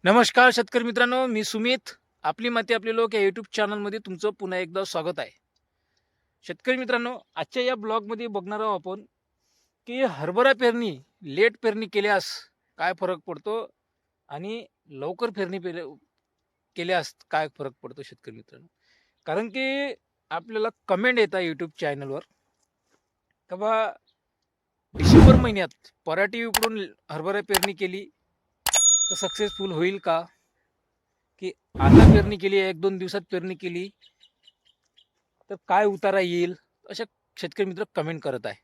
नमस्कार शेतकरी मित्रांनो, मी सुमित. आपली माती आपले लोक या यूट्यूब चॅनलमध्ये तुमचं पुन्हा एकदा स्वागत आहे. शेतकरी मित्रांनो, आजच्या या ब्लॉगमध्ये बघणार आहोत आपण की हरभरा पेरणी लेट पेरणी केल्यास काय फरक पडतो आणि लवकर केल्यास काय फरक पडतो शेतकरी मित्रांनो. कारण की आपल्याला कमेंट येतात यूट्यूब चॅनलवर का बा डिसेंबर महिन्यात पराठी उकडून हरभरा पेरणी केली तर सक्सेसफुल होईल का? की आता पेरणी केली, 1-2 दिवसात पेरणी केली, तर काय उतारा येईल? अशा शेतकरी मित्र कमेंट करत आहे.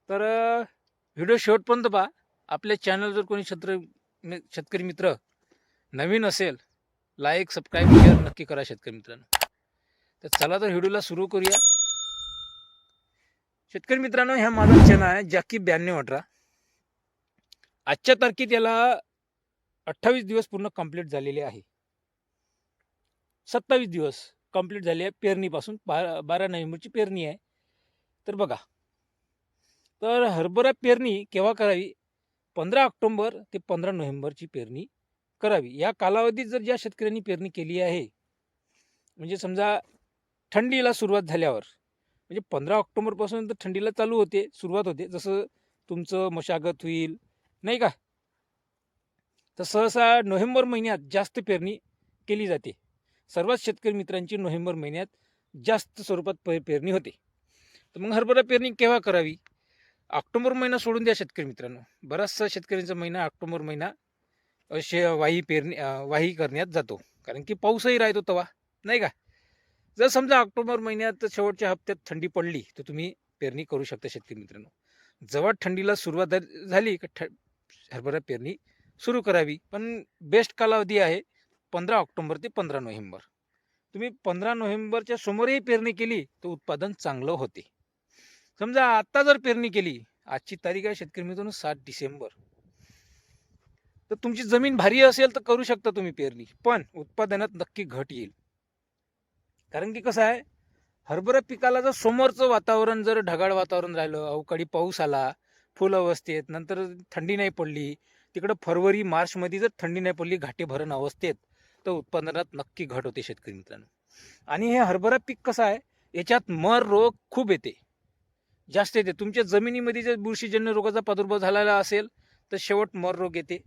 तर व्हिडिओ शेवटपर्यंत पहा. आपल्या चॅनल जर कोणी शेतकरी मित्र नवीन असेल, लाईक, सबस्क्राईब, शेअर नक्की करा शेतकरी मित्रांनो. तर चला तर व्हिडिओला सुरू करूया. शेतकरी मित्रांनो, हा माझा चॅनल आहे जॅकी 9218. आजच्या तारखेत याला 28 दिवस पूर्ण कंप्लीट झालेले आहे. 27 दिवस कंप्लीट झाले आहे पेरणीपासून. 12 नोव्हेंबरची पेरणी आहे. तर बघा, तर हरभरा पेरणी केव्हा करावी? 15 ऑक्टोबर ते 15 नोव्हेंबरची पेरणी करावी. या कालावधीत जर ज्या शेतकऱ्यांनी पेरणी केली आहे, म्हणजे समजा थंडीला सुरुवात झाल्यावर, म्हणजे 15 ऑक्टोबरपासून तर थंडीला सुरुवात होते. जसं तुमचं मशागत होईल नाही का, तर सहसा नोव्हेंबर महिन्यात जास्त पेरणी केली जाते. सर्वच शेतकरी मित्रांची नोव्हेंबर महिन्यात जास्त स्वरूपात पेरणी होते. तर मग हरभरा पेरणी केव्हा करावी? ऑक्टोबर महिना सोडून द्या शेतकरी मित्रांनो. बराचसा शेतकऱ्यांचा महिना ऑक्टोबर महिना वाही करण्यात जातो. कारण की पाऊसही राहतो तेव्हा नाही का. जर समजा ऑक्टोबर महिन्यात शेवटच्या हप्त्यात थंडी पडली तर तुम्ही पेरणी करू शकता शेतकरी मित्रांनो. जेव्हा थंडीला सुरुवात झाली का हरभरा पेरणी सुरू करावी. पण बेस्ट कालावधी आहे 15 ऑक्टोबर ते 15 नोव्हेंबर. तुम्ही 15 नोव्हेंबरच्या समोरही पेरणी केली तर उत्पादन चांगलं होते. समजा आता जर पेरणी केली, आजची तारीख आहे शेतकरी मित्रांनो 7 डिसेंबर, तर तुमची जमीन भारी असेल तर करू शकता तुम्ही पेरणी, पण उत्पादनात नक्की घट येईल. कारण की कसं आहे, हरभरा पिकाला जर समोरचं वातावरण जर ढगाळ वातावरण राहिलं, अवकाळी पाऊस आला फुल अवस्थेत, नंतर थंडी नाही पडली, तिकडं फरवरी मार्चमध्ये जर थंडी नाही पडली घाटे भरण अवस्थेत, तर उत्पादनात नक्की घट होते शेतकरी मित्रांनो. आणि हे हरभरा पीक कसं आहे, याच्यात मर रोग खूप येते, जास्त येते. तुमच्या जमिनीमध्ये जर बुरशीजन्य रोगाचा प्रादुर्भाव झालेला असेल तर शेवट मर रोग येते.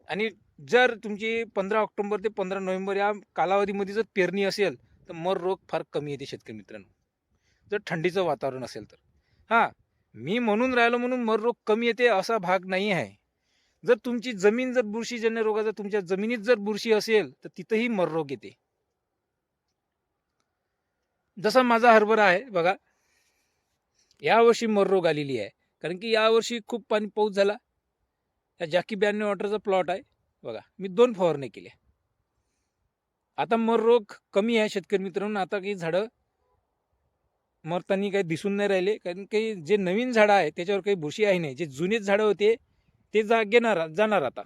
आणि जर तुमची 15 ऑक्टोबर ते 15 नोव्हेंबर या कालावधीमध्ये जर पेरणी असेल तर मर रोग फार कमी येते शेतकरी मित्रांनो, जर थंडीचं वातावरण असेल तर. हां, मी म्हणून राहिलो म्हणून मर रोग कमी येते असा भाग नाही आहे. जर तुमची जमीन जर बुरशीजन्य रोगाचा तुमच्या जमिनीत जर बुरशी असेल तर तिथंही मर रोग येते. जसा माझा हरभरा आहे बघा, यावर्षी मर रोग आलेली आहे. कारण की यावर्षी खूप पाऊस झाला. या जॅकी 9218चा प्लॉट आहे बघा, मी 2 फवारणी केल्या. आता मर रोग कमी आहे शेतकरी मित्रांनो. आता काही झाडं मरतानी काही दिसून नाही राहिले. कारण काही जे नवीन झाडं आहे त्याच्यावर काही बुरशी आहे नाही. जे जुनेच झाडं होते ते जाणार आता.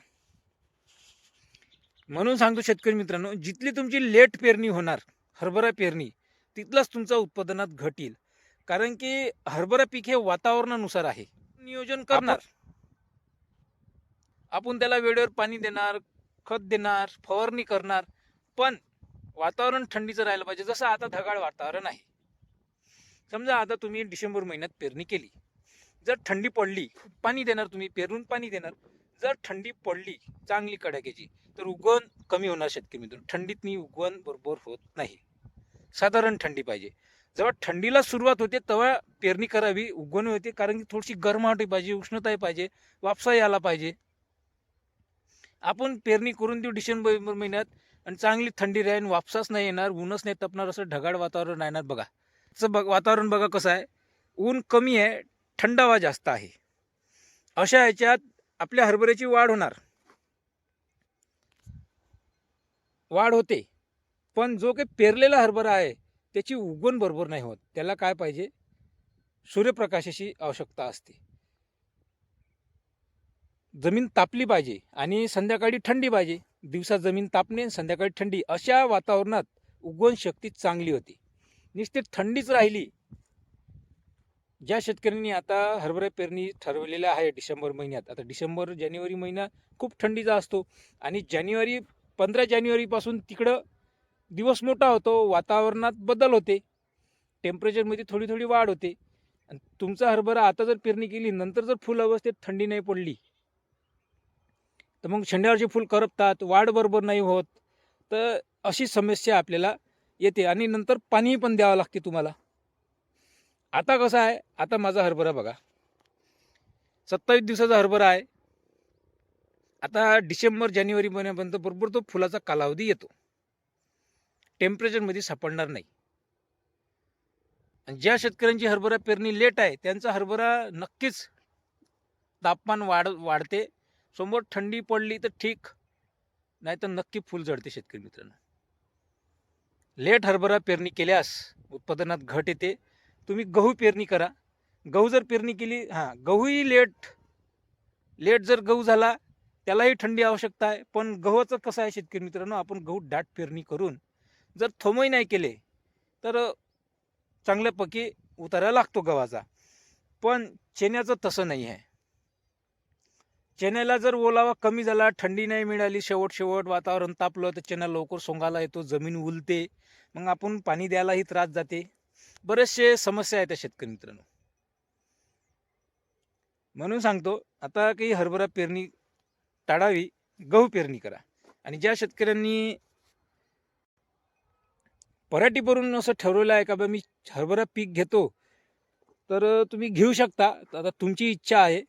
म्हणून सांगतो शेतकरी मित्रांनो, जिथली तुमची लेट पेरणी होणार हरभरा पेरणी, तिथलाच तुमचा उत्पादनात घट येईल. कारण की हरभरा पीक हे वातावरणानुसार आहे. नियोजन करणार आपण, त्याला वेळेवर पाणी देणार, खत देणार, फवारणी करणार, पण वातावरण थंडीचं राहिलं पाहिजे. जसं आता ढगाळ वातावरण आहे. समजा आता तुम्ही डिसेंबर महिन्यात पेरणी केली, जर थंडी पडली, पाणी देणार तुम्ही, पेरून पाणी देणार. जर थंडी पडली चांगली कडाक्याची तर उगवण कमी होणार शेतकरी मित्र. थंडीतनी उगवण बरोबर होत नाही. साधारण थंडी पाहिजे. जेव्हा थंडीला सुरुवात होते तेव्हा पेरणी करावी, उगवण होते. कारण की थोडीशी गरमाहट पाहिजे, उष्णता पाहिजे, वापसा यायला पाहिजे. आपण पेरणी करून देऊ डिसेंबर महिन्यात आणि चांगली थंडी राहील, वापसाच नाही येणार, ऊनच नाही तपणार, असं ढगाळ वातावरण राहणार. बघा वातावरण बघा कसं आहे, ऊन कमी आहे, थंडावा जास्त आहे. अशा ह्याच्यात आपल्या हरभऱ्याची वाढ होते. पण जो काही पेरलेला हरभरा आहे त्याची उगवण बरोबर नाही होत. त्याला काय पाहिजे, सूर्यप्रकाशाची आवश्यकता असते. जमीन तापली पाहिजे आणि संध्याकाळी थंडी पाहिजे. दिवसा जमीन तापणे, संध्याकाळी थंडी, अशा वातावरणात उगवण शक्ती चांगली होती. नुसती थंडीच राहिली ज्या शेतकऱ्यांनी आता हरभरा पेरणी ठरवलेलं आहे डिसेंबर महिन्यात, आता डिसेंबर जानेवारी महिना खूप थंडीचा असतो आणि 15 जानेवारीपासून तिकडं दिवस मोठा होतो, वातावरणात बदल होते, टेम्परेचरमध्ये थोडी थोडी वाढ होते आणि तुमचा हरभरा आता जर पेरणी केली, नंतर जर फुल अवस्थेत थंडी नाही पडली तर मग शेंड्यावरचे फुल करपतात, वाढ बरोबर नाही होत, तर अशी समस्या आपल्याला येते आणि नंतर पाणी पण द्यावं लागते तुम्हाला. आता कसं आहे, आता माझा हरभरा बघा 27 दिवसाचा हरभरा आहे. आता डिसेंबर जानेवारी महिन्यापर्यंत बरोबर तो फुलाचा कालावधी येतो, टेम्परेचरमध्ये सापडणार नाही. आणि ज्या शेतकऱ्यांची हरभरा पेरणी लेट आहे त्यांचा हरभरा नक्कीच तापमान वाढते, समोर थंडी पडली तर ठीक, नाही तर नक्की फुल जळते. शेतकरी मित्रांनो, लेट हरभरा पेरणी केल्यास उत्पादनात घट येते. तुम्ही गहू पेरणी करा, गहू जर पेरणी केली, गहूही लेट जर गहू झाला त्यालाही थंडी आवश्यकता आहे. पण गव्हाचं कसं आहे शेतकरी मित्रांनो, आपण गहू दाट पेरणी करून जर थोमही नाही केले तर चांगल्यापैकी उतारा लागतो गव्हाचा. पण चण्याचं तसं नाही आहे. चण्याला जर ओलावा कमी झाला, थंडी नाही मिळाली, शेवट वातावरण तापलं तर चणा लवकर सोंगायला येतो, जमीन उलते, मग आपण पाणी द्यायलाही त्रास जाते. बरेचसे समस्या आहेत त्या शेतकरी मित्रांनो. म्हणून सांगतो, आता काही हरभरा पेरणी टाळावी, गहू पेरणी करा. आणि ज्या शेतकऱ्यांनी पराठी भरून असं ठरवलं आहे का बा मी हरभरा पीक घेतो, तर तुम्ही घेऊ शकता. आता तुमची इच्छा आहे,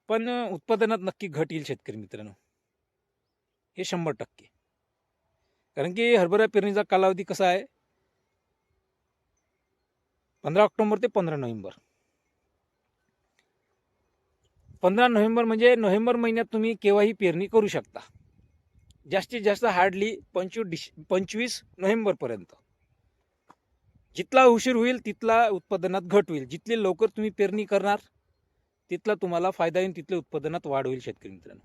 पण उत्पादनात नक्की घट येईल शेतकरी मित्रांनो, हे 100%. कारण की हरभरा पेरणीचा कालावधी कसा आहे, 15 ऑक्टोबर ते 15 नोव्हेंबर. 15 नोव्हेंबर म्हणजे नोव्हेंबर महिन्यात तुम्ही केव्हाही पेरणी करू शकता. जास्तीत जास्त हार्डली 25 नोव्हेंबरपर्यंत. जितला उशीर होईल तितला उत्पादनात घट होईल. जितली लवकर तुम्ही पेरणी करणार तितला तुम्हाला फायदा येईल, तिथल्या उत्पादनात वाढ होईल शेतकरी मित्रांनो.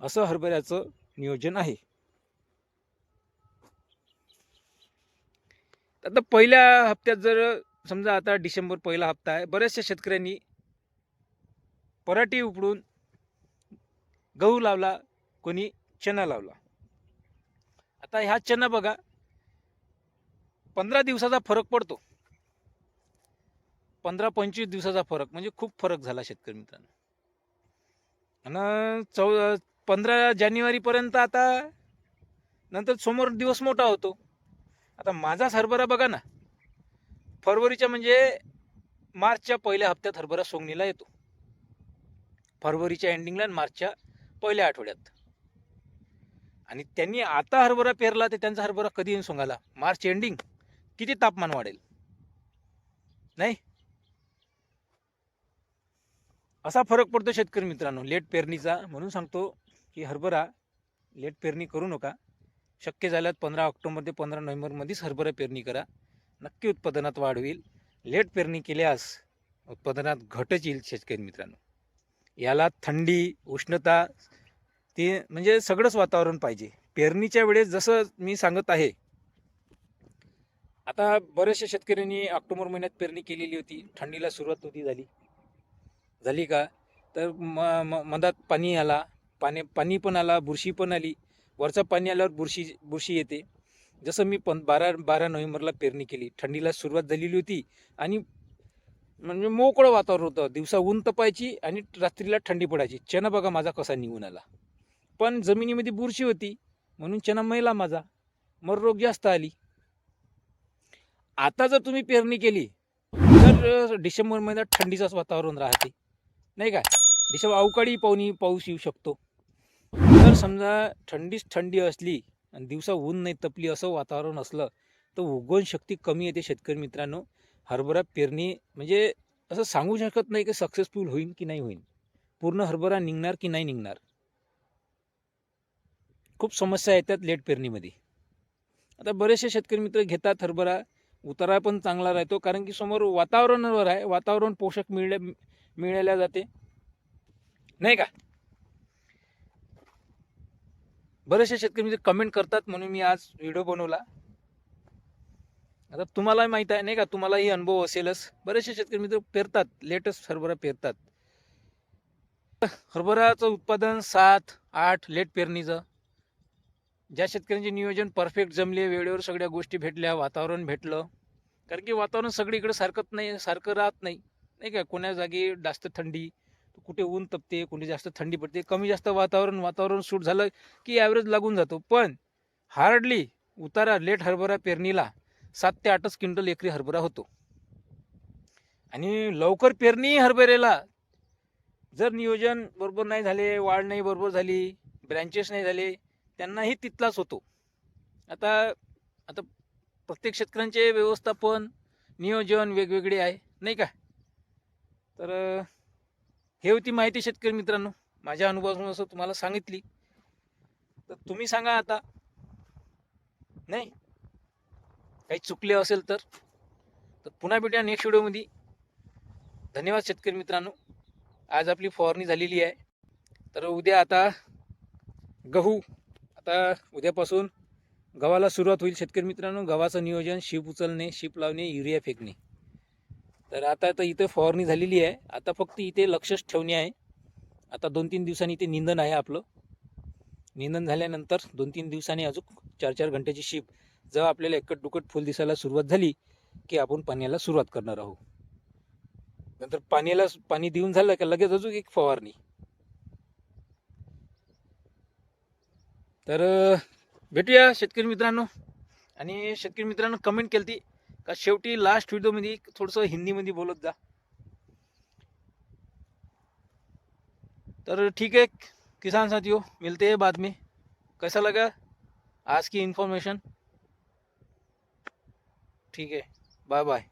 असं हरभऱ्याचं नियोजन आहे. आता पहिल्या हप्त्यात जर समजा, आता डिसेंबर पहिला हप्ता आहे, बऱ्याचशा शेतकऱ्यांनी पराठी उपडून गहू लावला, कोणी चणा लावला. आता ह्या चणा बघा 15 दिवसाचा फरक पडतो, 15-25 दिवसाचा फरक, म्हणजे खूप फरक झाला शेतकरी मित्रांनो. आणि 15 जानेवारीपर्यंत आता नंतर समोर दिवस मोठा होतो. आता माझाच हरभरा बघा ना, फरवरीच्या म्हणजे मार्चच्या पहिल्या हप्त्यात हरभरा सोंगणीला येतो, फरवरीच्या एंडिंगला आणि मार्चच्या पहिल्या आठवड्यात. आणि त्यांनी आता हरभरा पेरला तर त्यांचा हरभरा कधी येऊन सोंगाला, मार्च एंडिंग. किती तापमान वाढेल नाही, असा फरक पडतो शेतकरी मित्रांनो लेट पेरणीचा. म्हणून सांगतो की हरभरा लेट पेरणी करू नका. शक्य झाल्यास 15 ऑक्टोबर ते 15 नोव्हेंबरमध्येच हरभरा पेरणी करा, नक्की उत्पादनात वाढ होईल. लेट पेरणी केल्यास उत्पादनात घटच येईल शेतकरी मित्रांनो. याला थंडी, उष्णता, ते म्हणजे सगळंच वातावरण पाहिजे. पेरणीच्या वेळेस जसं मी सांगत आहे, आता बरेचशा शेतकऱ्यांनी ऑक्टोबर महिन्यात पेरणी केलेली होती, थंडीला सुरुवात झाली का, तर मधात पाणी आला, पाणी पण आला, बुरशी पण आली. वरचं पाणी आल्यावर बुरशी येते. जसं मी 12 नोव्हेंबरला पेरणी केली, थंडीला सुरुवात झालेली होती आणि म्हणजे मोकळं वातावरण होतं, दिवसा ऊन तपायची आणि रात्रीला थंडी पडायची. चणा बघा माझा कसा निघून आला, पण जमिनीमध्ये बुरशी होती म्हणून चणा मेला माझा, रोग जास्त आली. आता जर तुम्ही पेरणी केली तर डिसेंबर महिन्यात थंडीचंच वातावरण राहते नाही का, डिसेंबर अवकाळी पाऊस येऊ शकतो. जर समजा थंडी असली आणि दिवसा ऊन नाही तपली असं वातावरण असलं तर उगवण शक्ती कमी येते शेतकरी मित्रांनो. हरभरा पेरणी म्हणजे असं सांगू शकत नाही की सक्सेसफुल होईल की नाही होईल, पूर्ण हरभरा निघणार की नाही निघणार. खूप समस्या येतात लेट पेरणीमध्ये. आता बरेचसे शेतकरी मित्र घेतात हरभरा, उतारा पण चांगला राहतो, कारण की समोर वातावरणावर आहे, वातावरण पोषक मिळाल्या जाते नाही का. बरेचसे शेतकरी मित्र कमेंट करतात म्हणून मी आज व्हिडिओ बनवला. आता तुम्हालाही माहित आहे नाही का, तुम्हालाही अनुभव असेलच, बरेचसे शेतकरी मित्र पेरतात, लेटच हरभरा पेरतात. हरभराचं उत्पादन 7-8 लेट पेरणीचं. ज्या शेतकऱ्यांचे नियोजन परफेक्ट जमले, वेळेवर सगळ्या गोष्टी भेटल्या, वातावरण भेटलं, कारण की वातावरण सगळीकडे सारखं राहत नाही, नाही का. कोण्या जागी जास्त थंडी, कुठे ऊन तपते, कुठे जास्त थंडी पडते, कमी जास्त वातावरण सूट झालं की ॲव्हरेज लागून जातो. पण हार्डली उतारा लेट हरभरा पेरणीला 7 ते 8च क्विंटल एकरी हरभरा होतो. आणि लवकर पेरणी हरभऱ्याला जर नियोजन बरोबर नाही झाले, वाढ नाही बरोबर झाली, ब्रँचेस नाही झाले, त्यांनाही तिथलाच होतो. आता आता प्रत्येक शेतकऱ्यांचे व्यवस्थापन नियोजन वेगवेगळे आहे नाही का. तर हे होती माहिती शेतकरी मित्रांनो, माझ्या अनुभवानुसार तुम्हाला सांगितली. तर तुम्ही सांगा आता, नाही काही चुकले असेल तर पुन्हा भेटूया नेक्स्ट व्हिडिओमध्ये. धन्यवाद शेतकरी मित्रांनो. आज आपली फवारणी झालेली आहे. तर उद्या आता गहू, आता उद्यापासून गव्हाला सुरुवात होईल शेतकरी मित्रांनो. गव्हाचं नियोजन, शीप उचलणे, शीप लावणे, युरिया फेकणे. तर आता तर इथे फवारणी झालेली आहे, आता फक्त इथे लक्षच ठेवणे आहे. आता 2-3 दिवसांनी इथे निंदन आहे आपलं. निंदन झाल्यानंतर 2-3 दिवसांनी अजून 4-4 घंट्याची शीप, जेव्हा आपल्याला एकट दुकट फुल दिसायला सुरुवात झाली की आपण पाण्याला सुरुवात करणार आहोत. नंतर पाणी देऊन झालं की लगेच अजून एक फवारणी. तर भेटूया शेतकरी मित्रांनो. आणि शेतकरी मित्रांनो कमेंट केली का शेवटी लास्ट व्हिडिओमध्ये थोडंसं हिंदीमध्ये बोलत जा. तर ठीक है किसान साथियों, मिलते हैं बाद में. कैसा लगा आज की इन्फॉर्मेशन? ठीक है, बाय बाय.